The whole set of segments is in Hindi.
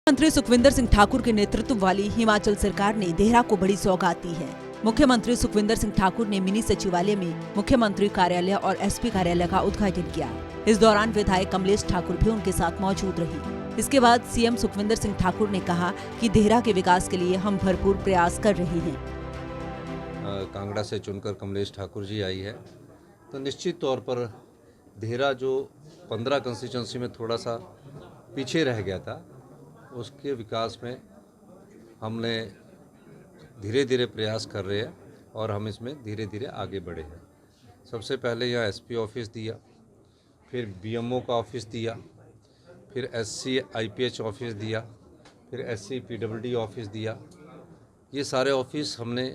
मंत्री सुखविंदर सिंह ठाकुर के नेतृत्व वाली हिमाचल सरकार ने देहरा को बड़ी सौगात दी है। मुख्यमंत्री सुखविंदर सिंह ठाकुर ने मिनी सचिवालय में मुख्यमंत्री कार्यालय और एसपी कार्यालय का उद्घाटन किया। इस दौरान विधायक कमलेश ठाकुर भी उनके साथ मौजूद रही। इसके बाद सीएम सुखविंदर सिंह ठाकुर ने कहा कि देहरा के विकास के लिए हम भरपूर प्रयास कर रहे हैं। कांगड़ा से चुनकर कमलेश ठाकुर जी आई है, तो निश्चित तौर पर देहरा जो 15 कंस्टिट्यूंसी में थोड़ा सा पीछे रह गया था, उसके विकास में हमने धीरे धीरे प्रयास कर रहे हैं और हम इसमें धीरे धीरे आगे बढ़े हैं। सबसे पहले यहाँ एसपी ऑफिस दिया, फिर बीएमओ का ऑफिस दिया, फिर एससी आईपीएच ऑफिस दिया, फिर एससी पीडब्ल्यूडी ऑफिस दिया। ये सारे ऑफिस हमने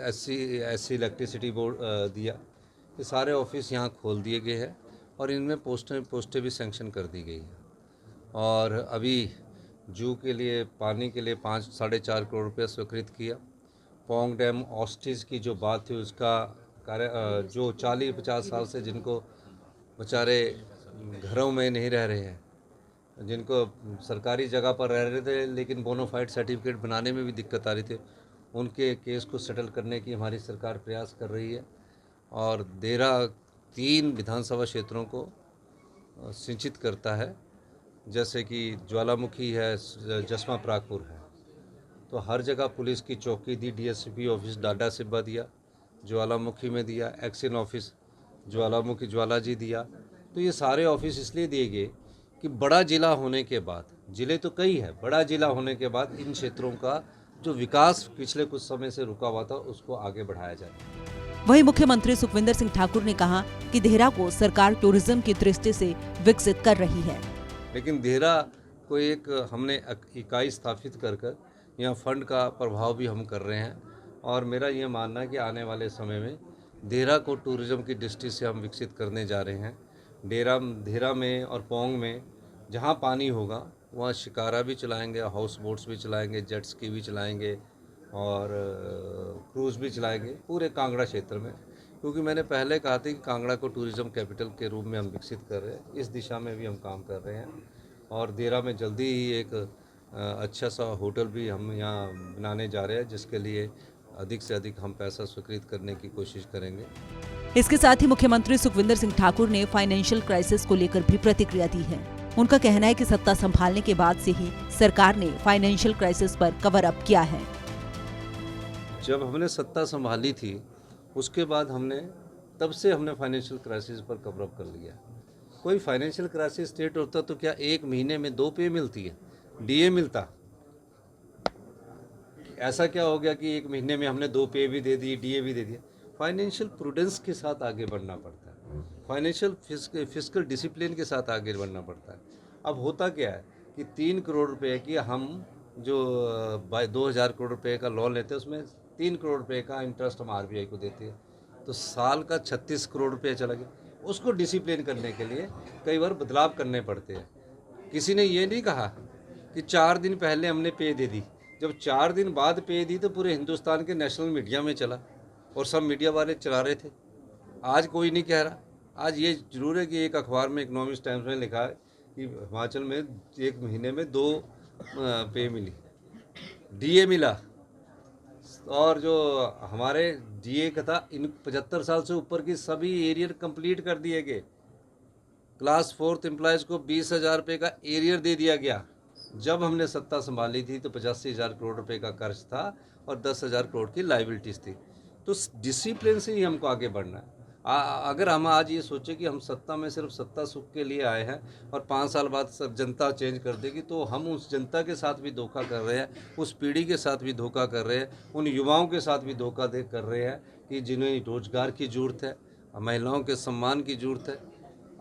एससी इलेक्ट्रिसिटी बोर्ड दिया। ये सारे ऑफिस यहाँ खोल दिए गए हैं और इनमें पोस्टें भी सेंक्शन कर दी गई हैं। और अभी जू के लिए पानी के लिए 5-4.5 करोड़ रुपये स्वीकृत किया। पोंग डैम ऑस्टिस की जो बात थी उसका कार्य जो 40-50 साल से जिनको बेचारे घरों में नहीं रह रहे हैं, जिनको सरकारी जगह पर रह रहे थे लेकिन बोनाफाइड सर्टिफिकेट बनाने में भी दिक्कत आ रही थी, उनके केस को सेटल करने की हमारी सरकार प्रयास कर रही है। और देहरा 3 विधानसभा क्षेत्रों को सिंचित करता है, जैसे कि ज्वालामुखी है, जसमा प्रागपुर है। तो हर जगह पुलिस की चौकी दी, डीएसपी ऑफिस डाडा सिब्बा दिया, ज्वालामुखी में दिया, एक्शन ऑफिस ज्वालामुखी ज्वालाजी दिया। तो ये सारे ऑफिस इसलिए दिए गए कि बड़ा जिला होने के बाद, जिले तो कई है, बड़ा जिला होने के बाद इन क्षेत्रों का जो विकास पिछले कुछ समय से रुका हुआ था उसको आगे बढ़ाया जाए। वहीं मुख्यमंत्री सुखविंदर सिंह ठाकुर ने कहा कि देहरा को सरकार टूरिज्म की दृष्टि से विकसित कर रही है। लेकिन देहरा को एक हमने इकाई स्थापित कर यहाँ फंड का प्रभाव भी हम कर रहे हैं और मेरा ये मानना है कि आने वाले समय में देहरा को टूरिज्म की दृष्टि से हम विकसित करने जा रहे हैं। देहरा में और पोंग में जहाँ पानी होगा वहाँ शिकारा भी चलाएंगे, हाउस बोट्स भी चलाएंगे, जेट स्की भी चलाएंगे और क्रूज़ भी चलाएंगे पूरे कांगड़ा क्षेत्र में, क्योंकि मैंने पहले कहा था कि कांगड़ा को टूरिज्म कैपिटल के रूप में हम विकसित कर रहे हैं। इस दिशा में भी हम काम कर रहे हैं और देहरा में जल्दी ही एक अच्छा सा होटल भी हम यहाँ बनाने जा रहे हैं, जिसके लिए अधिक से अधिक हम पैसा स्वीकृत करने की कोशिश करेंगे। इसके साथ ही मुख्यमंत्री सुखविंदर सिंह ठाकुर ने फाइनेंशियल क्राइसिस को लेकर भी प्रतिक्रिया दी है। उनका कहना है कि सत्ता संभालने के बाद से ही सरकार ने फाइनेंशियल क्राइसिस पर कवर अप किया है। जब हमने सत्ता संभाली थी उसके बाद तब से हमने फाइनेंशियल क्राइसिस पर कवर अप कर लिया। कोई फाइनेंशियल क्राइसिस स्टेट होता तो क्या 1 महीने में 2 पे मिलती है, डीए मिलता? ऐसा क्या हो गया कि 1 महीने में हमने 2 पे भी दे दी, डीए भी दे दिया? फाइनेंशियल प्रूडेंस के साथ आगे बढ़ना पड़ता है, फाइनेंशियल फिस्कल डिसिप्लिन के साथ आगे बढ़ना पड़ता है। अब होता क्या है कि 3 करोड़ रुपए की हम जो 2000 करोड़ रुपए का लोन लेते हैं उसमें 3 करोड़ रुपए का इंटरेस्ट हम आरबीआई को देते हैं, तो साल का 36 करोड़ रुपए चला गया। उसको डिसिप्लिन करने के लिए कई बार बदलाव करने पड़ते हैं। किसी ने ये नहीं कहा कि 4 दिन पहले हमने पे दे दी, जब 4 दिन बाद पे दी तो पूरे हिंदुस्तान के नेशनल मीडिया में चला और सब मीडिया वाले चला रहे थे। आज कोई नहीं कह रहा। आज ये जरूर है कि एक अखबार में इकोनॉमिक्स टाइम्स में लिखा है कि हिमाचल में 1 महीने में 2 पे मिली, डीए मिला। और जो हमारे डीए का था, इन 75 साल से ऊपर की सभी एरियर कंप्लीट कर दिए गए। क्लास 4th एम्प्लॉयज़ को 20,000 रुपये का एरियर दे दिया गया। जब हमने सत्ता संभाली थी तो 85,000 करोड़ रुपए का कर्ज था और 10,000 करोड़ की लाइबिलिटीज़ थी। तो डिसिप्लिन से ही हमको आगे बढ़ना है। अगर हम आज ये सोचें कि हम सत्ता में सिर्फ सत्ता सुख के लिए आए हैं और 5 साल बाद सब जनता चेंज कर देगी, तो हम उस जनता के साथ भी धोखा कर रहे हैं, उस पीढ़ी के साथ भी धोखा कर रहे हैं, उन युवाओं के साथ भी धोखा कर रहे हैं कि जिन्हें रोजगार की ज़रूरत है, महिलाओं के सम्मान की ज़रूरत है।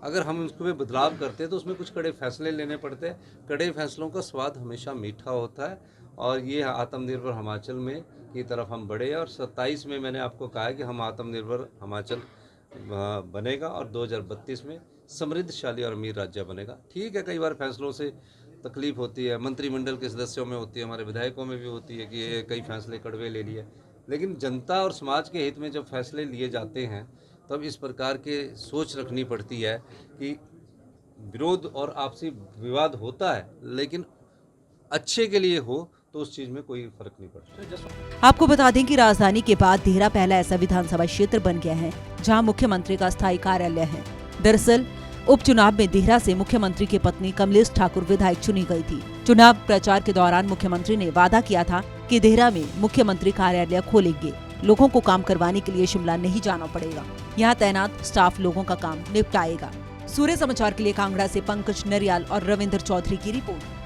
अगर हम उसको में बदलाव करते हैं तो उसमें कुछ कड़े फैसले लेने पड़ते हैं। कड़े फैसलों का स्वाद हमेशा मीठा होता है और ये आत्मनिर्भर हिमाचल में की तरफ हम बढ़े हैं और 27 में मैंने आपको कहा है कि हम आत्मनिर्भर हिमाचल बनेगा और 2032 में समृद्धशाली और अमीर राज्य बनेगा। ठीक है, कई बार फैसलों से तकलीफ होती है, मंत्रिमंडल के सदस्यों में होती है, हमारे विधायकों में भी होती है कि ये कई फैसले कड़वे ले लिए, लेकिन जनता और समाज के हित में जब फैसले लिए जाते हैं तब इस प्रकार के सोच रखनी पड़ती है कि विरोध और आपसी विवाद होता है, लेकिन अच्छे के लिए हो तो उस चीज़ में कोई फर्क नहीं पड़ता। आपको बता दें कि राजधानी के बाद देहरा पहला ऐसा विधानसभा क्षेत्र बन गया है जहां मुख्यमंत्री का स्थायी कार्यालय है। दरअसल उपचुनाव में देहरा से मुख्यमंत्री की पत्नी कमलेश ठाकुर विधायक चुनी गई थी। चुनाव प्रचार के दौरान मुख्यमंत्री ने वादा किया था कि देहरा में मुख्यमंत्री कार्यालय खोलेंगे। लोगों को काम करवाने के लिए शिमला नहीं जाना पड़ेगा। यहाँ तैनात स्टाफ लोगों का काम निपटाएगा। सूर्य समाचार के लिए कांगड़ा से पंकज नरियाल और रविंद्र चौधरी की रिपोर्ट।